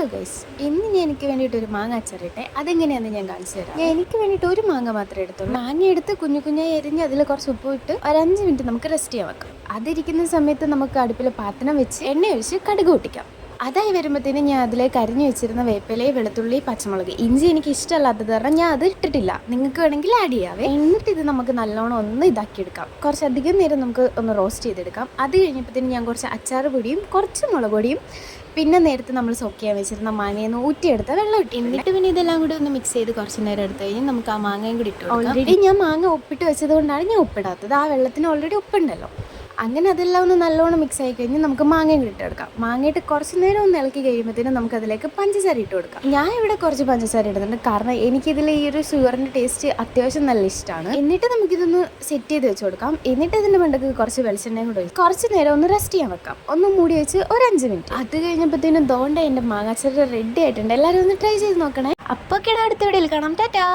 Hello guys, ഇന്ന് ഞാൻ എനിക്ക് വേണ്ടിയിട്ട് ഒരു മാങ്ങ അച്ചാറിട്ടെ. അതെങ്ങനെയാണെന്ന് ഞാൻ കാണിച്ചു തരാം. ഞാൻ എനിക്ക് വേണ്ടിയിട്ട് ഒരു മാങ്ങ മാത്രമേ എടുത്തുള്ളൂ. മാങ്ങ എടുത്ത് കുഞ്ഞു കുഞ്ഞായി എരിഞ്ഞ് അതിൽ കുറച്ച് ഉപ്പ് ഇട്ട് ഒരു 5 മിനിറ്റ് നമുക്ക് റെസ്റ്റ് ചെയ്യാൻ വെക്കാം. അതിരിക്കുന്ന സമയത്ത് നമുക്ക് അടുപ്പിൽ പാത്രം വെച്ച് എണ്ണ ഒഴിച്ച് കടുക് പൊട്ടിക്കാം. അതായി വരുമ്പോഴത്തേനും ഞാൻ അതിലേക്ക് അരിഞ്ഞു വെച്ചിരുന്ന വേപ്പില, വെളുത്തുള്ളി, പച്ചമുളക്, ഇഞ്ചി എനിക്ക് ഇഷ്ടമല്ലാത്തത് കാരണം ഞാൻ അത് ഇട്ടിട്ടില്ല. നിങ്ങൾക്ക് വേണമെങ്കിൽ ആഡ് ചെയ്യാവേ. എന്നിട്ട് ഇത് നമുക്ക് നല്ലോണം ഒന്ന് ഇതാക്കിയെടുക്കാം. കുറച്ചധികം നേരം നമുക്ക് ഒന്ന് റോസ്റ്റ് ചെയ്തെടുക്കാം. അത് കഴിഞ്ഞപ്പോഴത്തേനും ഞാൻ കുറച്ച് അച്ചാർ പൊടിയും കുറച്ച് മുളക് പൊടിയും പിന്നെ നേരത്തെ നമ്മൾ സോക്ക് ചെയ്യാൻ വെച്ചിരുന്ന മാങ്ങയെന്ന് ഊറ്റിയെടുത്ത വെള്ളം ഇട്ട് എന്നിട്ട് പിന്നെ ഇതെല്ലാം കൂടി ഒന്ന് മിക്സ് ചെയ്ത് കുറച്ച് നേരം എടുത്ത് കഴിഞ്ഞാൽ നമുക്ക് ആ മാങ്ങയും കൂടി ഇട്ടു. ഓൾറെഡി ഞാൻ മാങ്ങ ഉപ്പിട്ട് വെച്ചത് കൊണ്ടാണ് ഞാൻ ഉപ്പിടാത്തത്. ആ വെള്ളത്തിന് ഓൾറെഡി ഉപ്പുണ്ടല്ലോ. അങ്ങനെ അതെല്ലാം ഒന്ന് നല്ലോണം മിക്സ് ആയി കഴിഞ്ഞ് നമുക്ക് മാങ്ങയും കൂടി ഇട്ടെടുക്കാം. മാങ്ങയിട്ട് കുറച്ച് നേരം ഒന്ന് ഇളക്കി കഴിയുമ്പോഴത്തേനും നമുക്ക് അതിലേക്ക് പഞ്ചസാര ഇട്ട് കൊടുക്കാം. ഞാൻ ഇവിടെ കുറച്ച് പഞ്ചസാര ഇടുന്നുണ്ട് കാരണം എനിക്കിതിൽ ഈ ഒരു ഷുഗറിൻ്റെ ടേസ്റ്റ് അത്യാവശ്യം നല്ല ഇഷ്ടമാണ്. എന്നിട്ട് നമുക്കിതൊന്ന് സെറ്റ് ചെയ്ത് വെച്ച് കൊടുക്കാം. എന്നിട്ട് ഇതിൻ്റെ മണ്ടക്ക് കുറച്ച് വെളിച്ചെണ്ണയും കൂടെ ഒഴിച്ച് കുറച്ച് നേരം ഒന്ന് റെസ്റ്റ് ചെയ്യാൻ വെക്കാം. ഒന്ന് മൂടി വെച്ച് ഒരു 5 മിനിറ്റ്. അത് കഴിഞ്ഞപ്പോഴത്തേനും ദോണ്ട എൻ്റെ മാങ്ങാച്ചാറ് റെഡി ആയിട്ടുണ്ട്. എല്ലാവരും ഒന്ന് ട്രൈ ചെയ്ത് നോക്കണേ. അപ്പോൾ അടുത്ത വീഡിയോയിൽ കാണാം. ടാറ്റാ.